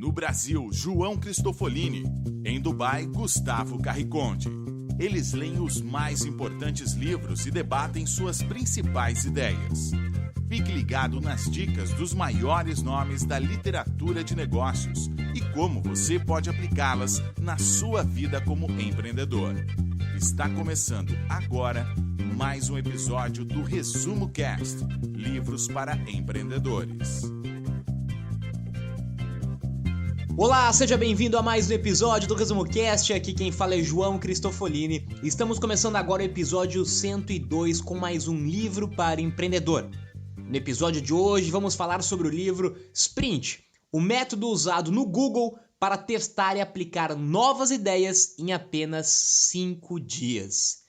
No Brasil, João Cristofolini. Em Dubai, Gustavo Carriconde. Eles leem os mais importantes livros e debatem suas principais ideias. Fique ligado nas dicas dos maiores nomes da literatura de negócios e como você pode aplicá-las na sua vida como empreendedor. Está começando agora mais um episódio do Resumo Cast, livros para empreendedores. Olá, seja bem-vindo a mais um episódio do Resumo Cast. Aqui quem fala é João Cristofolini. Estamos começando agora o episódio 102 com mais um livro para empreendedor. No episódio de hoje vamos falar sobre o livro Sprint, o método usado no Google para testar e aplicar novas ideias em apenas 5 dias.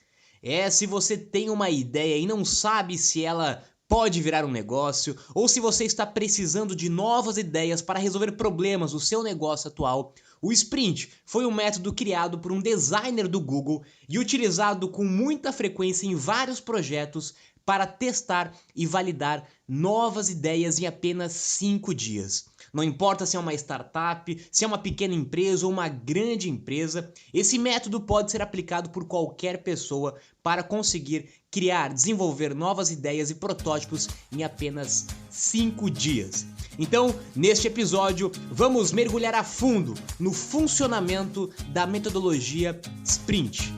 Se você tem uma ideia e não sabe se ela pode virar um negócio, ou se você está precisando de novas ideias para resolver problemas do seu negócio atual, o Sprint foi um método criado por um designer do Google e utilizado com muita frequência em vários projetos para testar e validar novas ideias em apenas 5 dias. Não importa se é uma startup, se é uma pequena empresa ou uma grande empresa, esse método pode ser aplicado por qualquer pessoa para conseguir criar, desenvolver novas ideias e protótipos em apenas 5 dias. Então, neste episódio, vamos mergulhar a fundo no funcionamento da metodologia Sprint.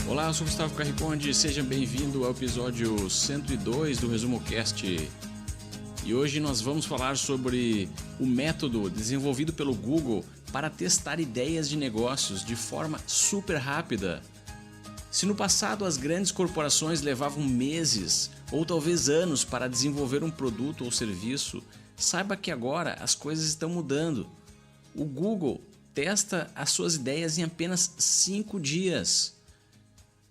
Olá, eu sou Gustavo Carriconde, seja bem-vindo ao episódio 102 do Resumo Cast. E hoje nós vamos falar sobre o método desenvolvido pelo Google para testar ideias de negócios de forma super rápida. Se no passado as grandes corporações levavam meses ou talvez anos para desenvolver um produto ou serviço, saiba que agora as coisas estão mudando. O Google testa as suas ideias em apenas 5 dias.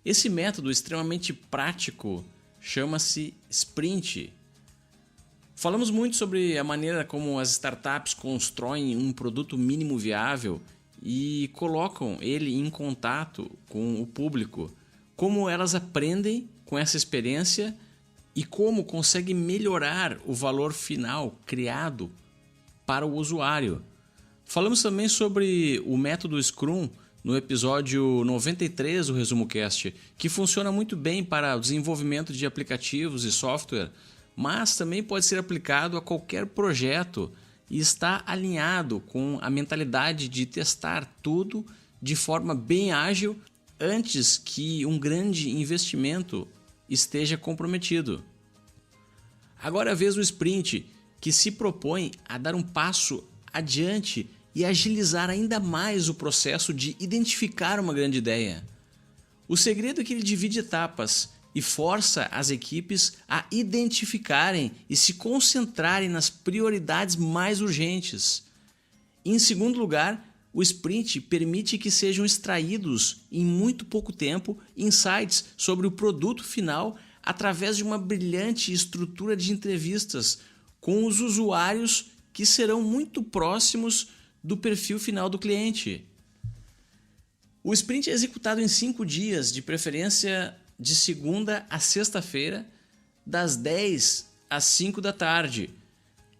Esse método extremamente prático chama-se Sprint. Falamos muito sobre a maneira como as startups constroem um produto mínimo viável e colocam ele em contato com o público, como elas aprendem com essa experiência e como conseguem melhorar o valor final criado para o usuário. Falamos também sobre o método Scrum no episódio 93 do Resumo Cast, que funciona muito bem para o desenvolvimento de aplicativos e software, mas também pode ser aplicado a qualquer projeto e está alinhado com a mentalidade de testar tudo de forma bem ágil antes que um grande investimento esteja comprometido. Agora é a vez do Sprint, que se propõe a dar um passo adiante e agilizar ainda mais o processo de identificar uma grande ideia. O segredo é que ele divide etapas e força as equipes a identificarem e se concentrarem nas prioridades mais urgentes. Em segundo lugar, o Sprint permite que sejam extraídos em muito pouco tempo insights sobre o produto final através de uma brilhante estrutura de entrevistas com os usuários que serão muito próximos do perfil final do cliente. O Sprint é executado em 5 dias, de preferência de segunda a sexta-feira, das 10 às 5 da tarde.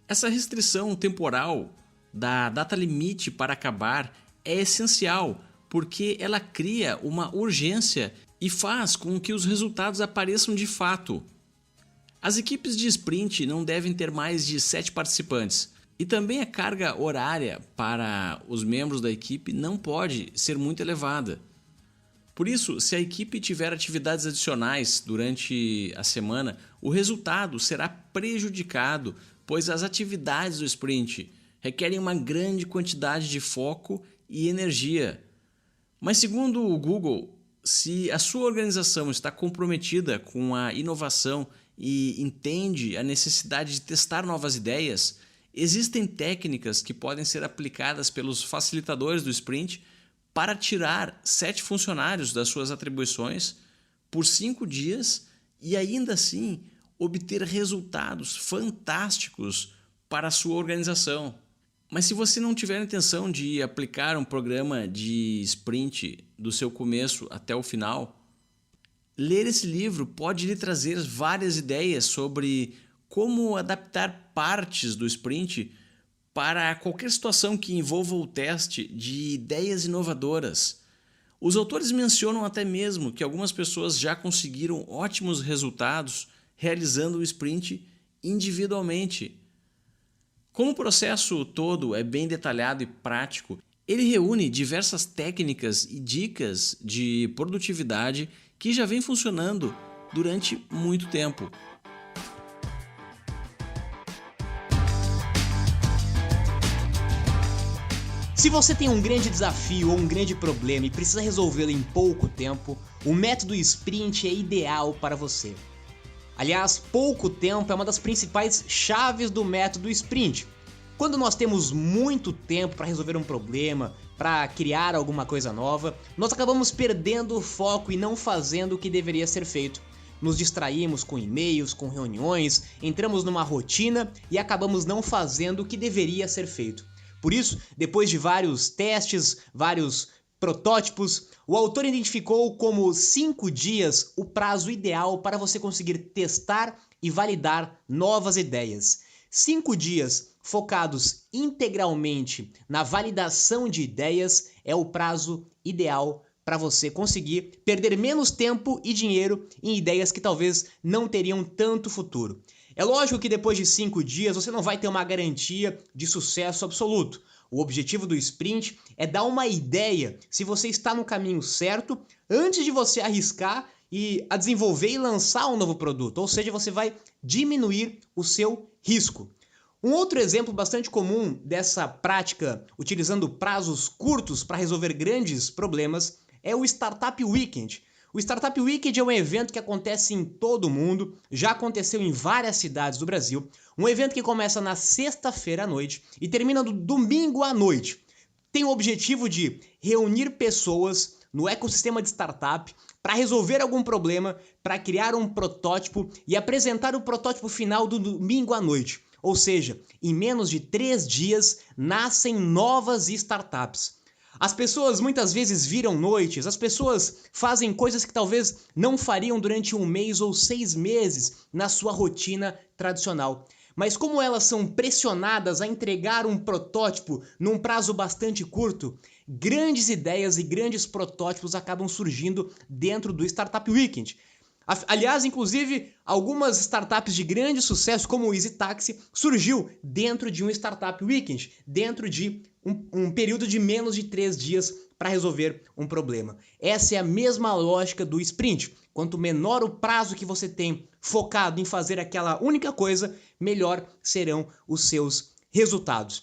Essa restrição temporal da data limite para acabar é essencial, porque ela cria uma urgência e faz com que os resultados apareçam de fato. As equipes de Sprint não devem ter mais de 7 participantes. E também a carga horária para os membros da equipe não pode ser muito elevada. Por isso, se a equipe tiver atividades adicionais durante a semana, o resultado será prejudicado, pois as atividades do Sprint requerem uma grande quantidade de foco e energia. Mas segundo o Google, se a sua organização está comprometida com a inovação e entende a necessidade de testar novas ideias, existem técnicas que podem ser aplicadas pelos facilitadores do Sprint para tirar 7 funcionários das suas atribuições por 5 dias e ainda assim obter resultados fantásticos para a sua organização. Mas se você não tiver a intenção de aplicar um programa de Sprint do seu começo até o final, ler esse livro pode lhe trazer várias ideias sobre como adaptar partes do sprint para qualquer situação que envolva o teste de ideias inovadoras. Os autores mencionam até mesmo que algumas pessoas já conseguiram ótimos resultados realizando o sprint individualmente. Como o processo todo é bem detalhado e prático, ele reúne diversas técnicas e dicas de produtividade que já vem funcionando durante muito tempo. Se você tem um grande desafio ou um grande problema e precisa resolvê-lo em pouco tempo, o método Sprint é ideal para você. Aliás, pouco tempo é uma das principais chaves do método Sprint. Quando nós temos muito tempo para resolver um problema, para criar alguma coisa nova, nós acabamos perdendo o foco e não fazendo o que deveria ser feito. Nos distraímos com e-mails, com reuniões, entramos numa rotina e acabamos não fazendo o que deveria ser feito. Por isso, depois de vários testes, vários protótipos, o autor identificou como 5 dias o prazo ideal para você conseguir testar e validar novas ideias. 5 dias focados integralmente na validação de ideias é o prazo ideal para você conseguir perder menos tempo e dinheiro em ideias que talvez não teriam tanto futuro. É lógico que depois de 5 dias você não vai ter uma garantia de sucesso absoluto. O objetivo do sprint é dar uma ideia se você está no caminho certo antes de você arriscar e a desenvolver e lançar um novo produto. Ou seja, você vai diminuir o seu risco. Um outro exemplo bastante comum dessa prática, utilizando prazos curtos para resolver grandes problemas, é o Startup Weekend. O Startup Weekend é um evento que acontece em todo o mundo, já aconteceu em várias cidades do Brasil. Um evento que começa na sexta-feira à noite e termina no domingo à noite. Tem o objetivo de reunir pessoas no ecossistema de startup para resolver algum problema, para criar um protótipo e apresentar o protótipo final do domingo à noite. Ou seja, em menos de 3 dias nascem novas startups. As pessoas muitas vezes viram noites, as pessoas fazem coisas que talvez não fariam durante 1 mês ou 6 meses na sua rotina tradicional. Mas como elas são pressionadas a entregar um protótipo num prazo bastante curto, grandes ideias e grandes protótipos acabam surgindo dentro do Startup Weekend. Aliás, inclusive, algumas startups de grande sucesso, como o Easy Taxi, surgiu dentro de um Startup Weekend, dentro de um período de menos de 3 dias para resolver um problema. Essa é a mesma lógica do sprint. Quanto menor o prazo que você tem focado em fazer aquela única coisa, melhor serão os seus resultados.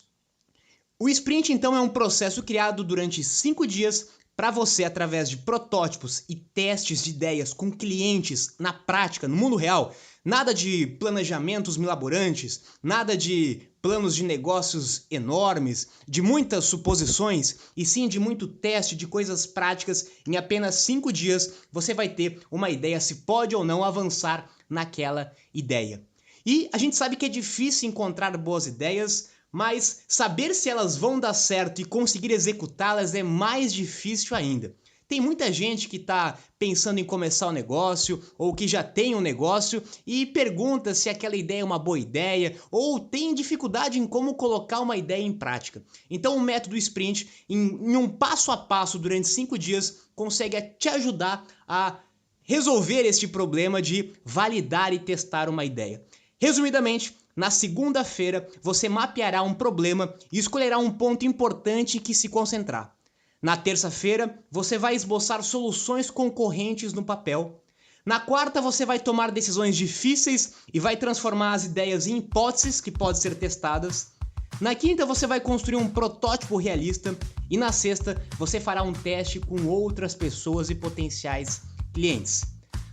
O sprint, então, é um processo criado durante 5 dias para você, através de protótipos e testes de ideias com clientes na prática, no mundo real. Nada de planejamentos milaborantes, nada de planos de negócios enormes, de muitas suposições, e sim de muito teste de coisas práticas. Em apenas 5 dias você vai ter uma ideia se pode ou não avançar naquela ideia. E a gente sabe que é difícil encontrar boas ideias, mas saber se elas vão dar certo e conseguir executá-las é mais difícil ainda. Tem muita gente que está pensando em começar um negócio ou que já tem um negócio e pergunta se aquela ideia é uma boa ideia ou tem dificuldade em como colocar uma ideia em prática. Então o método Sprint, em um passo a passo durante 5 dias, consegue te ajudar a resolver este problema de validar e testar uma ideia. Resumidamente, na segunda-feira você mapeará um problema e escolherá um ponto importante em que se concentrar. Na terça-feira, você vai esboçar soluções concorrentes no papel. Na quarta, você vai tomar decisões difíceis e vai transformar as ideias em hipóteses que podem ser testadas. Na quinta, você vai construir um protótipo realista. E na sexta, você fará um teste com outras pessoas e potenciais clientes.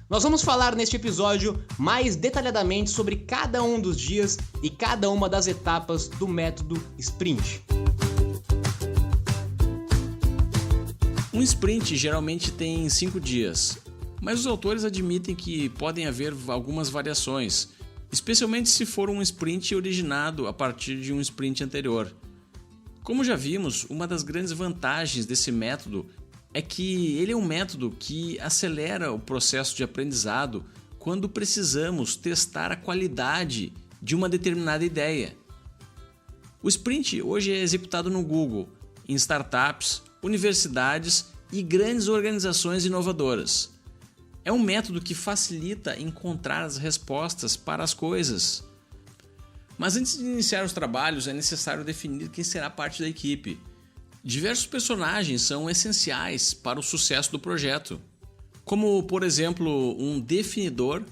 Nós vamos falar neste episódio mais detalhadamente sobre cada um dos dias e cada uma das etapas do método Sprint. Um sprint geralmente tem 5 dias, mas os autores admitem que podem haver algumas variações, especialmente se for um sprint originado a partir de um sprint anterior. Como já vimos, uma das grandes vantagens desse método é que ele é um método que acelera o processo de aprendizado quando precisamos testar a qualidade de uma determinada ideia. O Sprint hoje é executado no Google, em startups, universidades e grandes organizações inovadoras. É um método que facilita encontrar as respostas para as coisas. Mas antes de iniciar os trabalhos, é necessário definir quem será parte da equipe. Diversos personagens são essenciais para o sucesso do projeto, como, por exemplo, um definidor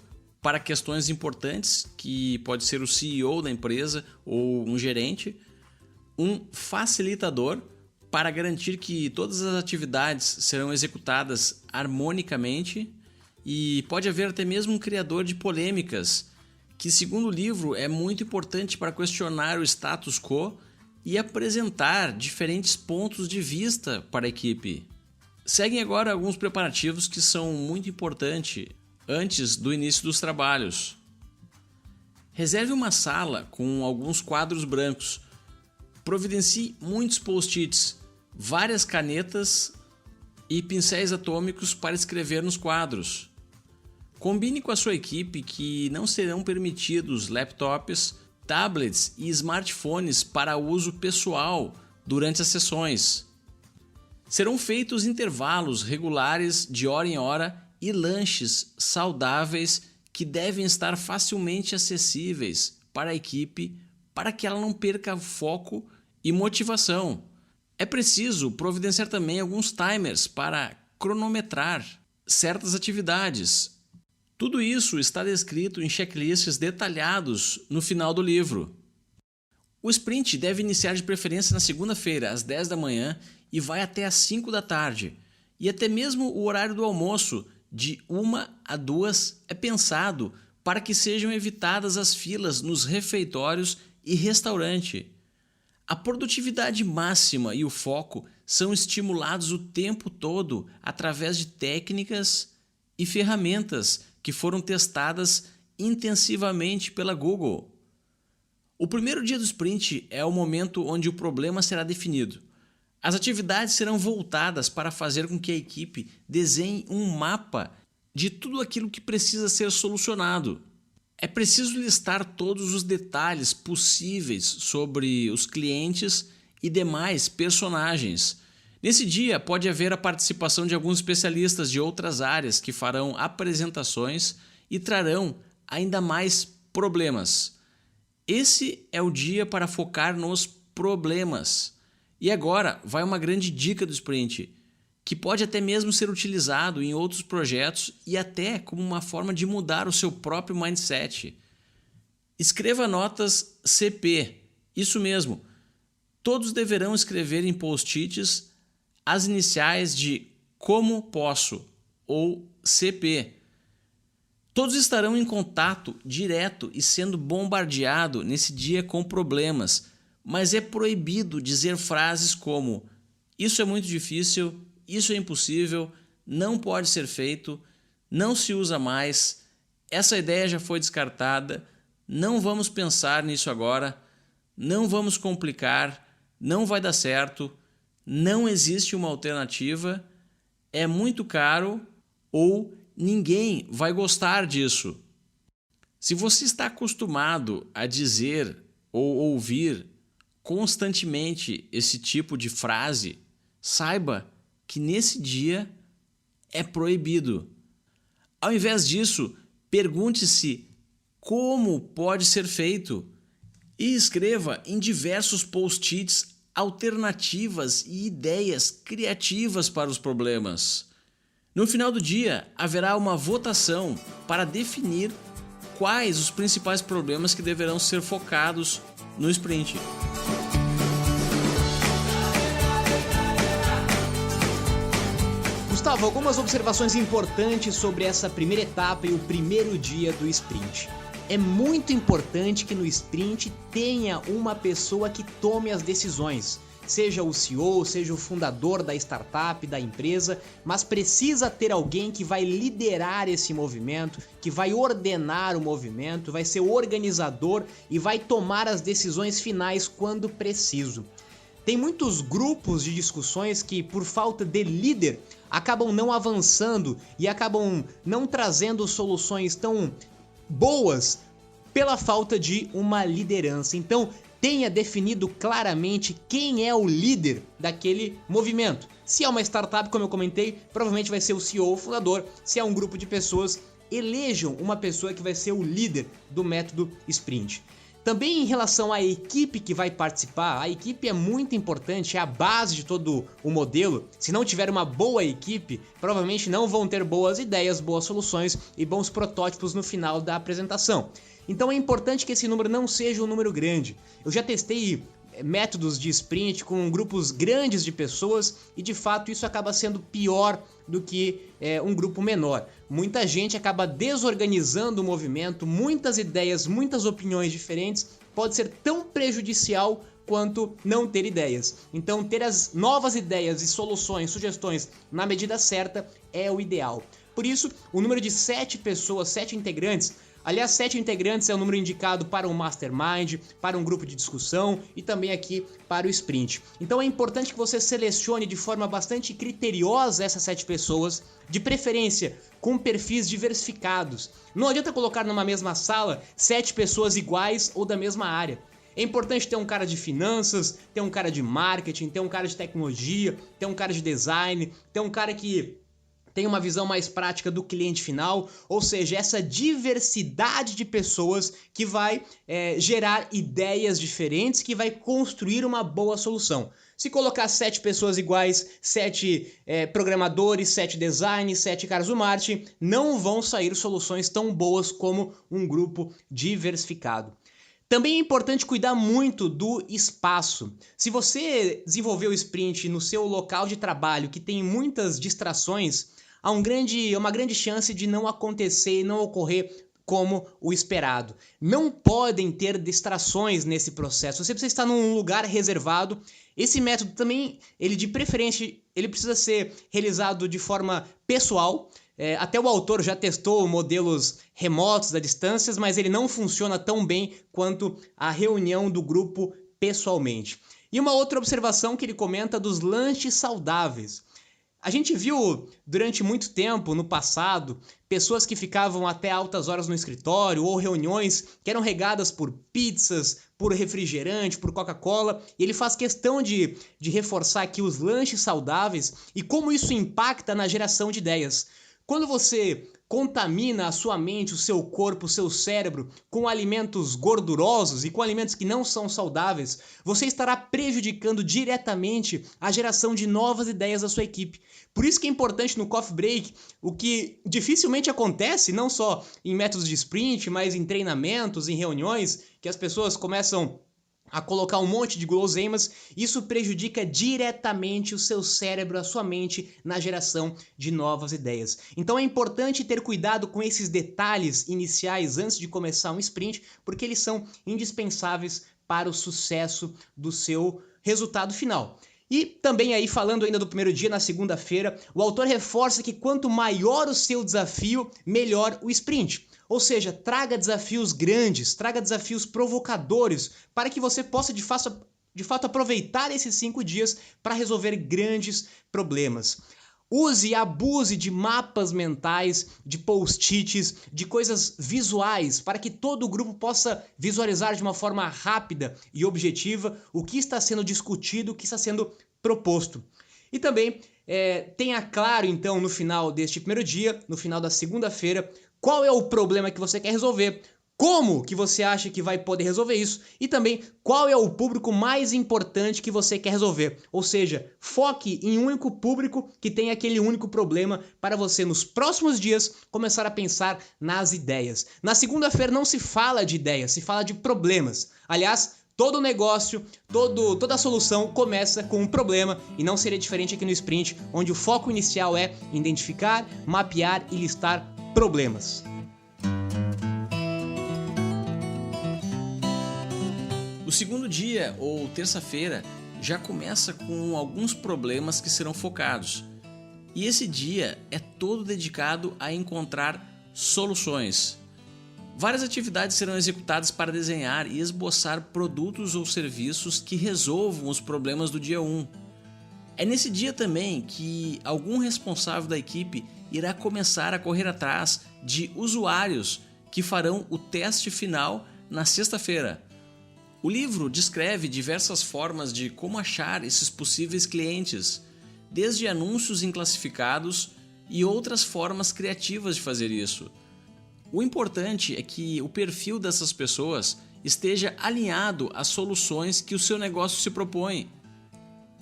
para questões importantes, que pode ser o CEO da empresa ou um gerente, um facilitador para garantir que todas as atividades serão executadas harmonicamente, e pode haver até mesmo um criador de polêmicas, que, segundo o livro, é muito importante para questionar o status quo e apresentar diferentes pontos de vista para a equipe. Seguem agora alguns preparativos que são muito importantes antes do início dos trabalhos. Reserve uma sala com alguns quadros brancos. Providencie muitos post-its, várias canetas e pincéis atômicos para escrever nos quadros. Combine com a sua equipe que não serão permitidos laptops, tablets e smartphones para uso pessoal durante as sessões. Serão feitos intervalos regulares de hora em hora e lanches saudáveis que devem estar facilmente acessíveis para a equipe para que ela não perca foco e motivação. É preciso providenciar também alguns timers para cronometrar certas atividades. Tudo isso está descrito em checklists detalhados no final do livro. O sprint deve iniciar de preferência na segunda-feira, às 10 da manhã, e vai até às 5 da tarde. E até mesmo o horário do almoço, de 1 a 2, é pensado para que sejam evitadas as filas nos refeitórios e restaurante. A produtividade máxima e o foco são estimulados o tempo todo através de técnicas e ferramentas que foram testadas intensivamente pela Google. O primeiro dia do sprint é o momento onde o problema será definido. As atividades serão voltadas para fazer com que a equipe desenhe um mapa de tudo aquilo que precisa ser solucionado. É preciso listar todos os detalhes possíveis sobre os clientes e demais personagens. Nesse dia, pode haver a participação de alguns especialistas de outras áreas que farão apresentações e trarão ainda mais problemas. Esse é o dia para focar nos problemas. E agora vai uma grande dica do sprint, que pode até mesmo ser utilizado em outros projetos e até como uma forma de mudar o seu próprio mindset. Escreva notas CP, isso mesmo. Todos deverão escrever em post-its as iniciais de como posso ou CP. Todos estarão em contato direto e sendo bombardeado nesse dia com problemas, mas é proibido dizer frases como isso é muito difícil, isso é impossível, não pode ser feito, não se usa mais, essa ideia já foi descartada, não vamos pensar nisso agora, não vamos complicar, não vai dar certo, não existe uma alternativa, é muito caro ou ninguém vai gostar disso. Se você está acostumado a dizer ou ouvir constantemente esse tipo de frase, saiba que nesse dia é proibido. Ao invés disso, pergunte-se como pode ser feito e escreva em diversos post-its alternativas e ideias criativas para os problemas. No final do dia, haverá uma votação para definir quais os principais problemas que deverão ser focados no sprint. Gustavo, algumas observações importantes sobre essa primeira etapa e o primeiro dia do sprint. É muito importante que no sprint tenha uma pessoa que tome as decisões, seja o CEO, seja o fundador da startup, da empresa, mas precisa ter alguém que vai liderar esse movimento, que vai ordenar o movimento, vai ser o organizador e vai tomar as decisões finais quando preciso. Tem muitos grupos de discussões que, por falta de líder, acabam não avançando e acabam não trazendo soluções tão boas pela falta de uma liderança. Então, tenha definido claramente quem é o líder daquele movimento. Se é uma startup, como eu comentei, provavelmente vai ser o CEO ou fundador. Se é um grupo de pessoas, elejam uma pessoa que vai ser o líder do método Sprint. Também em relação à equipe que vai participar, a equipe é muito importante, é a base de todo o modelo. Se não tiver uma boa equipe, provavelmente não vão ter boas ideias, boas soluções e bons protótipos no final da apresentação. Então é importante que esse número não seja um número grande. Eu já testei métodos de sprint com grupos grandes de pessoas e de fato isso acaba sendo pior do que um grupo menor. Muita gente acaba desorganizando o movimento, muitas ideias, muitas opiniões diferentes pode ser tão prejudicial quanto não ter ideias. Então ter as novas ideias e soluções, sugestões na medida certa é o ideal. Por isso, o número de 7 pessoas, 7 integrantes, aliás, 7 integrantes é o número indicado para um mastermind, para um grupo de discussão e também aqui para o sprint. Então é importante que você selecione de forma bastante criteriosa essas 7 pessoas, de preferência com perfis diversificados. Não adianta colocar numa mesma sala 7 pessoas iguais ou da mesma área. É importante ter um cara de finanças, ter um cara de marketing, ter um cara de tecnologia, ter um cara de design, ter um cara que tem uma visão mais prática do cliente final, ou seja, essa diversidade de pessoas que vai gerar ideias diferentes, que vai construir uma boa solução. Se colocar 7 pessoas iguais, 7 programadores, 7 designers, 7 caras do marketing, não vão sair soluções tão boas como um grupo diversificado. Também é importante cuidar muito do espaço. Se você desenvolver o sprint no seu local de trabalho que tem muitas distrações, há uma grande chance de não acontecer e não ocorrer como o esperado. Não podem ter distrações nesse processo. Você precisa estar num lugar reservado. Esse método também, ele de preferência, ele precisa ser realizado de forma pessoal. Até o autor já testou modelos remotos à distância, mas ele não funciona tão bem quanto a reunião do grupo pessoalmente. E uma outra observação que ele comenta dos lanches saudáveis. A gente viu durante muito tempo, no passado, pessoas que ficavam até altas horas no escritório ou reuniões que eram regadas por pizzas, por refrigerante, por Coca-Cola. E ele faz questão de reforçar aqui os lanches saudáveis e como isso impacta na geração de ideias. Quando você contamina a sua mente, o seu corpo, o seu cérebro com alimentos gordurosos e com alimentos que não são saudáveis, você estará prejudicando diretamente a geração de novas ideias da sua equipe. Por isso que é importante no coffee break, o que dificilmente acontece, não só em métodos de sprint, mas em treinamentos, em reuniões, que as pessoas começam a colocar um monte de guloseimas, isso prejudica diretamente o seu cérebro, a sua mente na geração de novas ideias. Então é importante ter cuidado com esses detalhes iniciais antes de começar um sprint, porque eles são indispensáveis para o sucesso do seu resultado final. E também aí falando ainda do primeiro dia, na segunda-feira, o autor reforça que quanto maior o seu desafio, melhor o sprint. Ou seja, traga desafios grandes, traga desafios provocadores para que você possa de fato aproveitar esses 5 dias para resolver grandes problemas. Use e abuse de mapas mentais, de post-its, de coisas visuais, para que todo o grupo possa visualizar de uma forma rápida e objetiva o que está sendo discutido, o que está sendo proposto. E também tenha claro, então, no final deste primeiro dia, no final da segunda-feira, qual é o problema que você quer resolver, como que você acha que vai poder resolver isso e também qual é o público mais importante que você quer resolver. Ou seja, foque em um único público que tem aquele único problema para você nos próximos dias começar a pensar nas ideias. Na segunda-feira não se fala de ideias, se fala de problemas. Aliás, todo negócio, toda solução começa com um problema e não seria diferente aqui no sprint, onde o foco inicial é identificar, mapear e listar problemas. O segundo dia, ou terça-feira, já começa com alguns problemas que serão focados. E esse dia é todo dedicado a encontrar soluções. Várias atividades serão executadas para desenhar e esboçar produtos ou serviços que resolvam os problemas do dia 1. É nesse dia também que algum responsável da equipe irá começar a correr atrás de usuários que farão o teste final na sexta-feira. O livro descreve diversas formas de como achar esses possíveis clientes, desde anúncios em classificados e outras formas criativas de fazer isso. O importante é que o perfil dessas pessoas esteja alinhado às soluções que o seu negócio se propõe.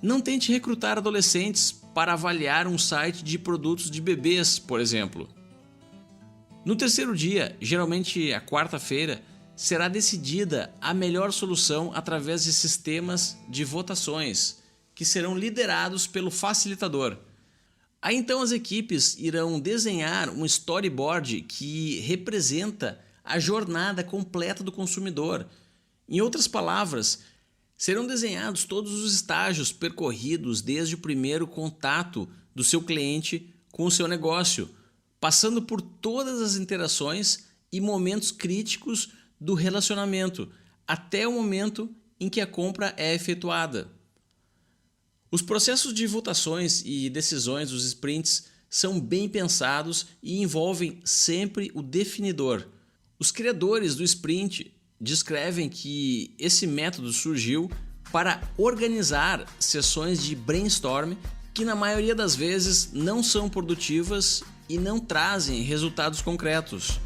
Não tente recrutar adolescentes para avaliar um site de produtos de bebês, por exemplo. No terceiro dia, geralmente a quarta-feira, será decidida a melhor solução através de sistemas de votações, que serão liderados pelo facilitador. Aí então as equipes irão desenhar um storyboard que representa a jornada completa do consumidor. Em outras palavras, serão desenhados todos os estágios percorridos desde o primeiro contato do seu cliente com o seu negócio, passando por todas as interações e momentos críticos do relacionamento, até o momento em que a compra é efetuada. Os processos de votações e decisões dos sprints são bem pensados e envolvem sempre o definidor. Os criadores do sprint descrevem que esse método surgiu para organizar sessões de brainstorm que na maioria das vezes não são produtivas e não trazem resultados concretos.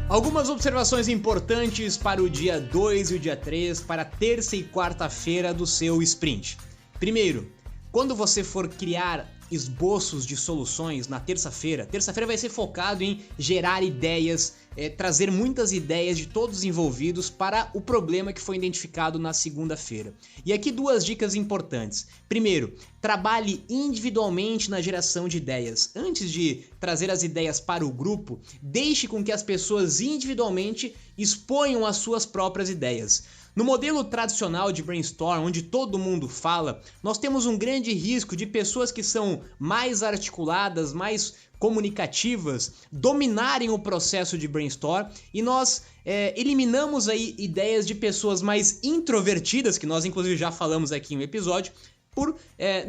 Algumas observações importantes para o dia 2 e o dia 3, para terça e quarta-feira do seu sprint. Primeiro, quando você for criar esboços de soluções na terça-feira vai ser focado em gerar ideias, trazer muitas ideias de todos os envolvidos para o problema que foi identificado na segunda-feira. E aqui duas dicas importantes. Primeiro, trabalhe individualmente na geração de ideias. Antes de trazer as ideias para o grupo, deixe com que as pessoas individualmente exponham as suas próprias ideias. No modelo tradicional de brainstorm, onde todo mundo fala, nós temos um grande risco de pessoas que são mais articuladas, mais comunicativas, dominarem o processo de brainstorm e nós eliminamos aí ideias de pessoas mais introvertidas, que nós inclusive já falamos aqui em um episódio, por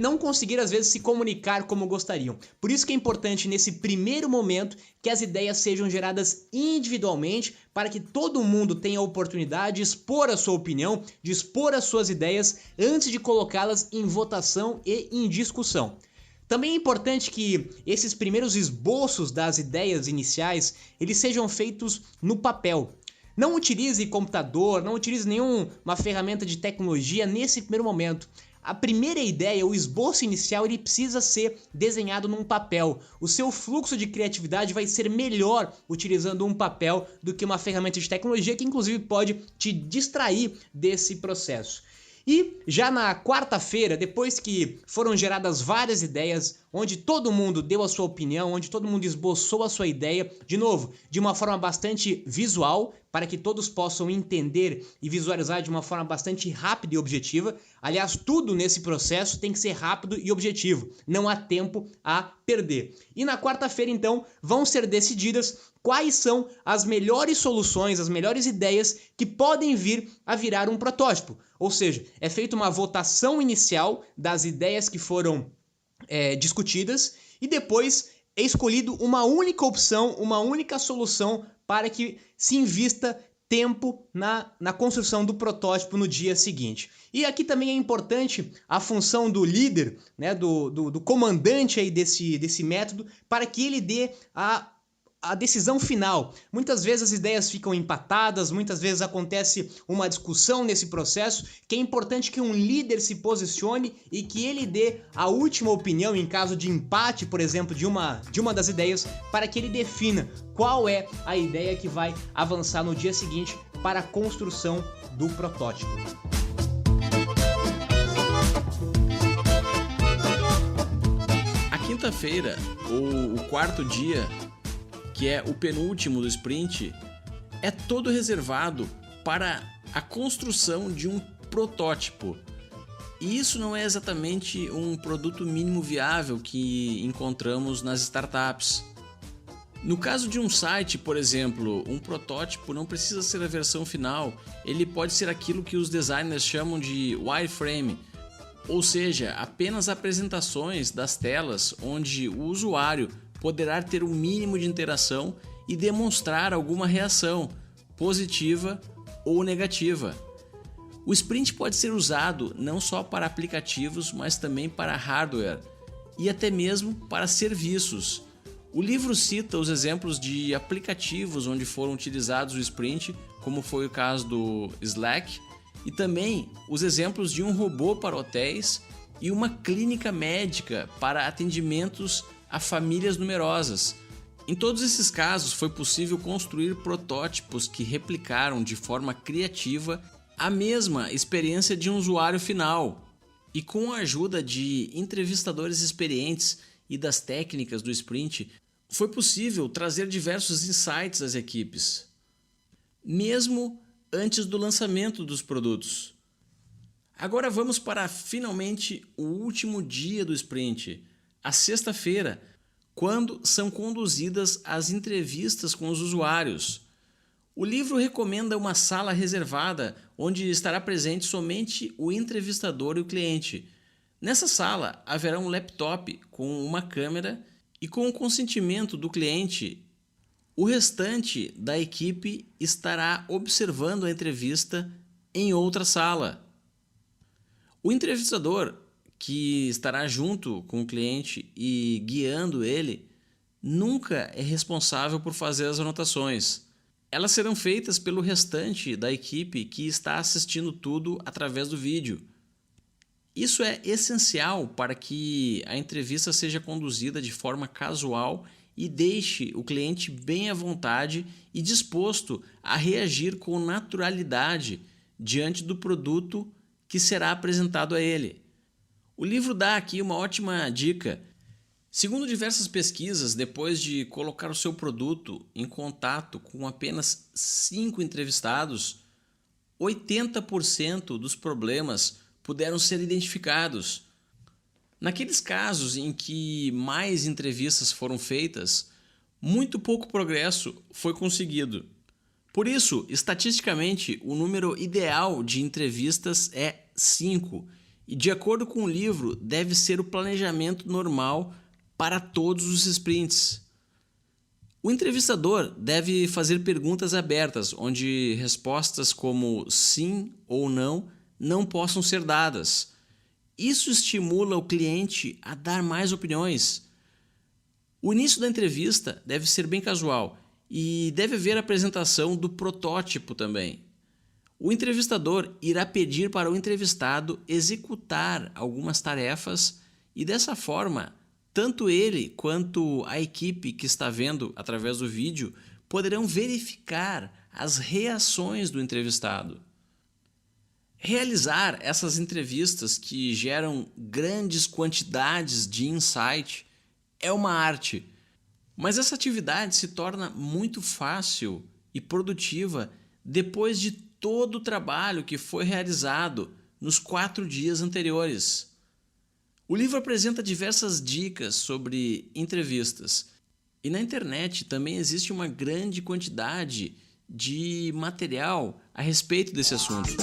não conseguir às vezes se comunicar como gostariam. Por isso que é importante nesse primeiro momento que as ideias sejam geradas individualmente para que todo mundo tenha a oportunidade de expor a sua opinião, de expor as suas ideias antes de colocá-las em votação e em discussão. Também é importante que esses primeiros esboços das ideias iniciais eles sejam feitos no papel. Não utilize computador, não utilize nenhuma ferramenta de tecnologia nesse primeiro momento. A primeira ideia, o esboço inicial, ele precisa ser desenhado num papel. O seu fluxo de criatividade vai ser melhor utilizando um papel do que uma ferramenta de tecnologia que inclusive pode te distrair desse processo. E já na quarta-feira, depois que foram geradas várias ideias, onde todo mundo deu a sua opinião, onde todo mundo esboçou a sua ideia, de novo, de uma forma bastante visual, para que todos possam entender e visualizar de uma forma bastante rápida e objetiva. Aliás, tudo nesse processo tem que ser rápido e objetivo, não há tempo a perder. E na quarta-feira, então, vão ser decididas quais são as melhores soluções, as melhores ideias que podem vir a virar um protótipo. Ou seja, é feita uma votação inicial das ideias que foram discutidas e depois é escolhido uma única opção, uma única solução para que se invista tempo na construção do protótipo no dia seguinte. E aqui também é importante a função do líder, né, do comandante aí desse método, para que ele dê a decisão final. Muitas vezes as ideias ficam empatadas, muitas vezes acontece uma discussão nesse processo, que é importante que um líder se posicione e que ele dê a última opinião em caso de empate, por exemplo, de uma das ideias, para que ele defina qual é a ideia que vai avançar no dia seguinte para a construção do protótipo. A quinta-feira, ou o quarto dia, que é o penúltimo do sprint, é todo reservado para a construção de um protótipo. E isso não é exatamente um produto mínimo viável que encontramos nas startups. No caso de um site, por exemplo, um protótipo não precisa ser a versão final, ele pode ser aquilo que os designers chamam de wireframe, ou seja, apenas apresentações das telas onde o usuário poderá ter um mínimo de interação e demonstrar alguma reação, positiva ou negativa. O sprint pode ser usado não só para aplicativos, mas também para hardware e até mesmo para serviços. O livro cita os exemplos de aplicativos onde foram utilizados o sprint, como foi o caso do Slack, e também os exemplos de um robô para hotéis e uma clínica médica para atendimentos a famílias numerosas. Em todos esses casos foi possível construir protótipos que replicaram de forma criativa a mesma experiência de um usuário final. E com a ajuda de entrevistadores experientes e das técnicas do sprint, foi possível trazer diversos insights às equipes, mesmo antes do lançamento dos produtos. Agora vamos para finalmente o último dia do sprint, a sexta-feira, quando são conduzidas as entrevistas com os usuários. O livro recomenda uma sala reservada onde estará presente somente o entrevistador e o cliente. Nessa sala haverá um laptop com uma câmera e com o consentimento do cliente, o restante da equipe estará observando a entrevista em outra sala. O entrevistador, que estará junto com o cliente e guiando ele, nunca é responsável por fazer as anotações. Elas serão feitas pelo restante da equipe que está assistindo tudo através do vídeo. Isso é essencial para que a entrevista seja conduzida de forma casual e deixe o cliente bem à vontade e disposto a reagir com naturalidade diante do produto que será apresentado a ele. O livro dá aqui uma ótima dica. Segundo diversas pesquisas, depois de colocar o seu produto em contato com apenas 5 entrevistados, 80% dos problemas puderam ser identificados. Naqueles casos em que mais entrevistas foram feitas, muito pouco progresso foi conseguido. Por isso, estatisticamente, o número ideal de entrevistas é 5, e de acordo com o livro, deve ser o planejamento normal para todos os sprints. O entrevistador deve fazer perguntas abertas, onde respostas como sim ou não possam ser dadas. Isso estimula o cliente a dar mais opiniões. O início da entrevista deve ser bem casual e deve haver a apresentação do protótipo também. O entrevistador irá pedir para o entrevistado executar algumas tarefas e dessa forma, tanto ele quanto a equipe que está vendo através do vídeo poderão verificar as reações do entrevistado. Realizar essas entrevistas que geram grandes quantidades de insight é uma arte, mas essa atividade se torna muito fácil e produtiva depois de todo o trabalho que foi realizado nos 4 dias anteriores. O livro apresenta diversas dicas sobre entrevistas e na internet também existe uma grande quantidade de material a respeito desse assunto.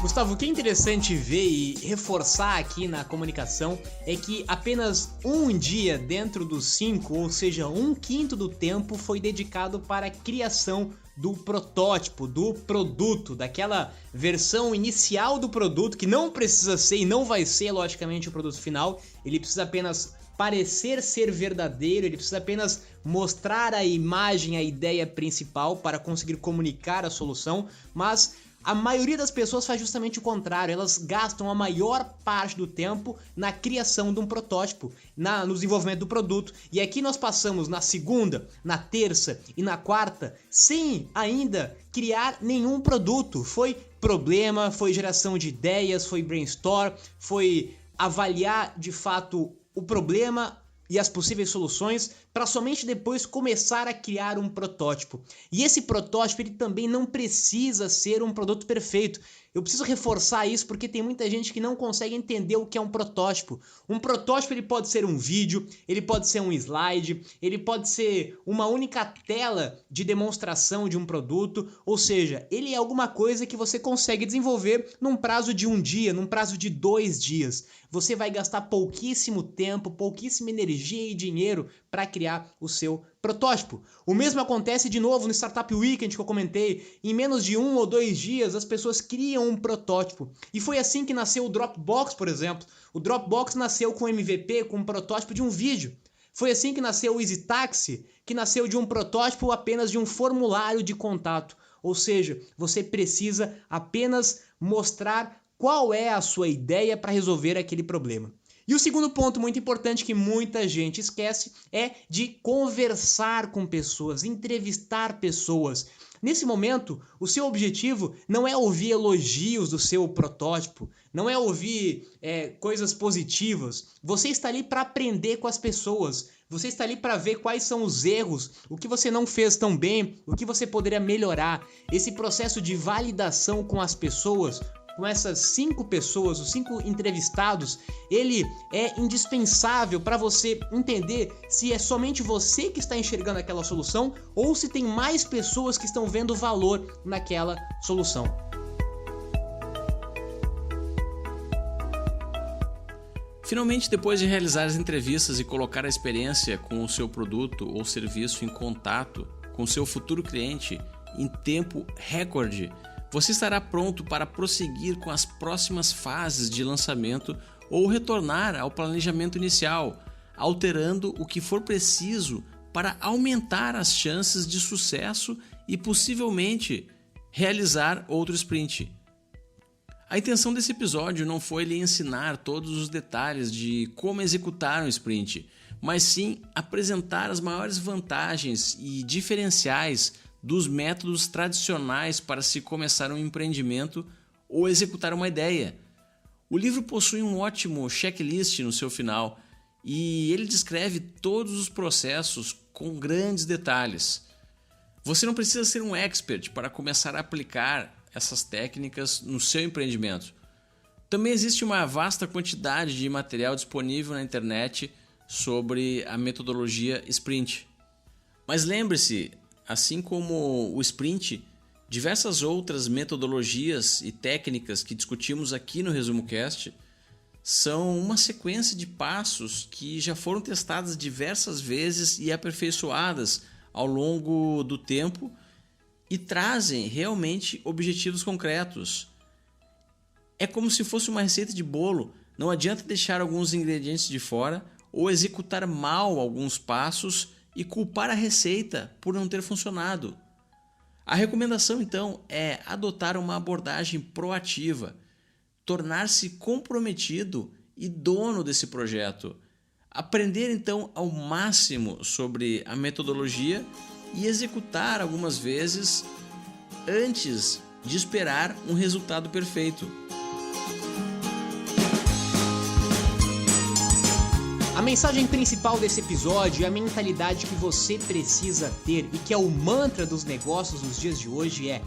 Gustavo, o que é interessante ver e reforçar aqui na comunicação é que apenas um dia dentro dos 5, ou seja, 1/5 do tempo, foi dedicado para a criação do protótipo, do produto, daquela versão inicial do produto, que não precisa ser e não vai ser, logicamente, o produto final. Ele precisa apenas parecer ser verdadeiro, ele precisa apenas mostrar a imagem, a ideia principal para conseguir comunicar a solução, mas a maioria das pessoas faz justamente o contrário, elas gastam a maior parte do tempo na criação de um protótipo, no desenvolvimento do produto. E aqui nós passamos na segunda, na terça e na quarta sem ainda criar nenhum produto. Foi problema, foi geração de ideias, foi brainstorm, foi avaliar de fato o problema, e as possíveis soluções para somente depois começar a criar um protótipo. E esse protótipo ele também não precisa ser um produto perfeito. Eu preciso reforçar isso porque tem muita gente que não consegue entender o que é um protótipo. Um protótipo ele pode ser um vídeo, ele pode ser um slide, ele pode ser uma única tela de demonstração de um produto, ou seja, ele é alguma coisa que você consegue desenvolver num prazo de 1 dia, num prazo de 2 dias. Você vai gastar pouquíssimo tempo, pouquíssima energia e dinheiro para criar o seu protótipo. O mesmo acontece de novo no Startup Weekend que eu comentei. Em menos de 1 ou 2 dias as pessoas criam um protótipo. E foi assim que nasceu o Dropbox, por exemplo. O Dropbox nasceu com MVP, com um protótipo de um vídeo. Foi assim que nasceu o EasyTaxi, que nasceu de um protótipo apenas de um formulário de contato. Ou seja, você precisa apenas mostrar qual é a sua ideia para resolver aquele problema. E o segundo ponto muito importante que muita gente esquece é de conversar com pessoas, entrevistar pessoas. Nesse momento, o seu objetivo não é ouvir elogios do seu protótipo, não é ouvir coisas positivas. Você está ali para aprender com as pessoas. Você está ali para ver quais são os erros, o que você não fez tão bem, o que você poderia melhorar. Esse processo de validação com as pessoas, com essas 5 pessoas, os 5 entrevistados, ele é indispensável para você entender se é somente você que está enxergando aquela solução ou se tem mais pessoas que estão vendo valor naquela solução. Finalmente, depois de realizar as entrevistas e colocar a experiência com o seu produto ou serviço em contato com o seu futuro cliente em tempo recorde, você estará pronto para prosseguir com as próximas fases de lançamento ou retornar ao planejamento inicial, alterando o que for preciso para aumentar as chances de sucesso e possivelmente realizar outro sprint. A intenção desse episódio não foi lhe ensinar todos os detalhes de como executar um sprint, mas sim apresentar as maiores vantagens e diferenciais dos métodos tradicionais para se começar um empreendimento ou executar uma ideia. O livro possui um ótimo checklist no seu final e ele descreve todos os processos com grandes detalhes. Você não precisa ser um expert para começar a aplicar essas técnicas no seu empreendimento. Também existe uma vasta quantidade de material disponível na internet sobre a metodologia Sprint. Mas lembre-se, assim como o Sprint, diversas outras metodologias e técnicas que discutimos aqui no ResumoCast são uma sequência de passos que já foram testadas diversas vezes e aperfeiçoadas ao longo do tempo e trazem realmente objetivos concretos. É como se fosse uma receita de bolo, não adianta deixar alguns ingredientes de fora ou executar mal alguns passos e culpar a receita por não ter funcionado. A recomendação então é adotar uma abordagem proativa, tornar-se comprometido e dono desse projeto, aprender então ao máximo sobre a metodologia e executar algumas vezes antes de esperar um resultado perfeito. A mensagem principal desse episódio e a mentalidade que você precisa ter e que é o mantra dos negócios nos dias de hoje é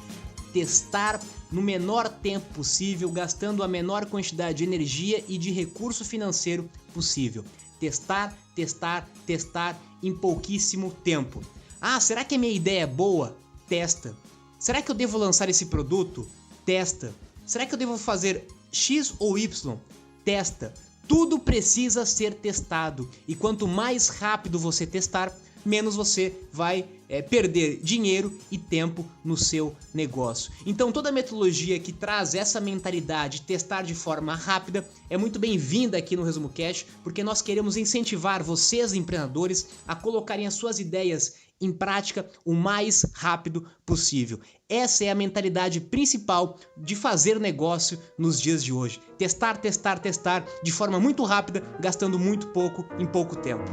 testar no menor tempo possível, gastando a menor quantidade de energia e de recurso financeiro possível. Testar, testar, testar em pouquíssimo tempo. Ah, será que a minha ideia é boa? Testa. Será que eu devo lançar esse produto? Testa. Será que eu devo fazer X ou Y? Testa. Tudo precisa ser testado e quanto mais rápido você testar, menos você vai perder dinheiro e tempo no seu negócio. Então toda metodologia que traz essa mentalidade de testar de forma rápida é muito bem-vinda aqui no ResumoCast, porque nós queremos incentivar vocês, empreendedores, a colocarem as suas ideias em prática o mais rápido possível. Essa é a mentalidade principal de fazer negócio nos dias de hoje. Testar, testar, testar de forma muito rápida, gastando muito pouco em pouco tempo.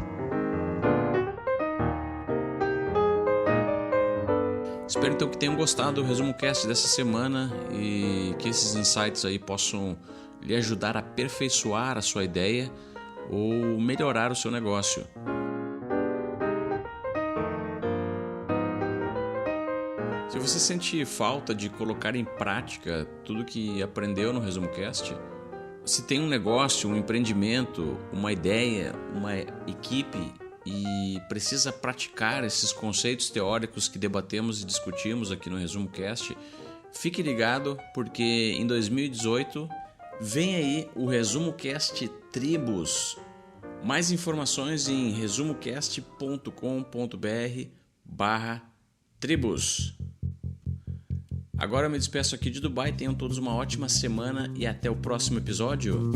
Espero então que tenham gostado do ResumoCast dessa semana e que esses insights aí possam lhe ajudar a aperfeiçoar a sua ideia ou melhorar o seu negócio. Se você sente falta de colocar em prática tudo que aprendeu no ResumoCast, se tem um negócio, um empreendimento, uma ideia, uma equipe e precisa praticar esses conceitos teóricos que debatemos e discutimos aqui no ResumoCast, fique ligado porque em 2018 vem aí o ResumoCast Tribos. Mais informações em resumocast.com.br/tribos. Agora eu me despeço aqui de Dubai, tenham todos uma ótima semana e até o próximo episódio.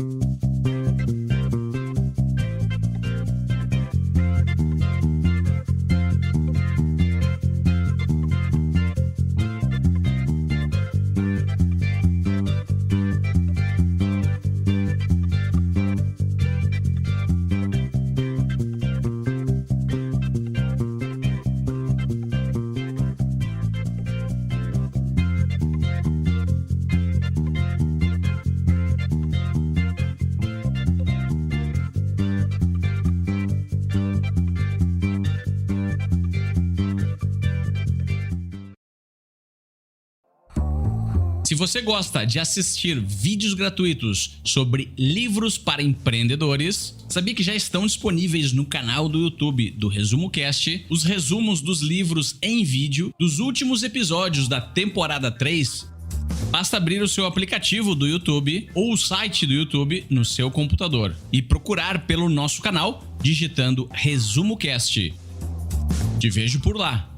Se você gosta de assistir vídeos gratuitos sobre livros para empreendedores, sabia que já estão disponíveis no canal do YouTube do ResumoCast os resumos dos livros em vídeo dos últimos episódios da temporada 3? Basta abrir o seu aplicativo do YouTube ou o site do YouTube no seu computador e procurar pelo nosso canal digitando ResumoCast. Te vejo por lá.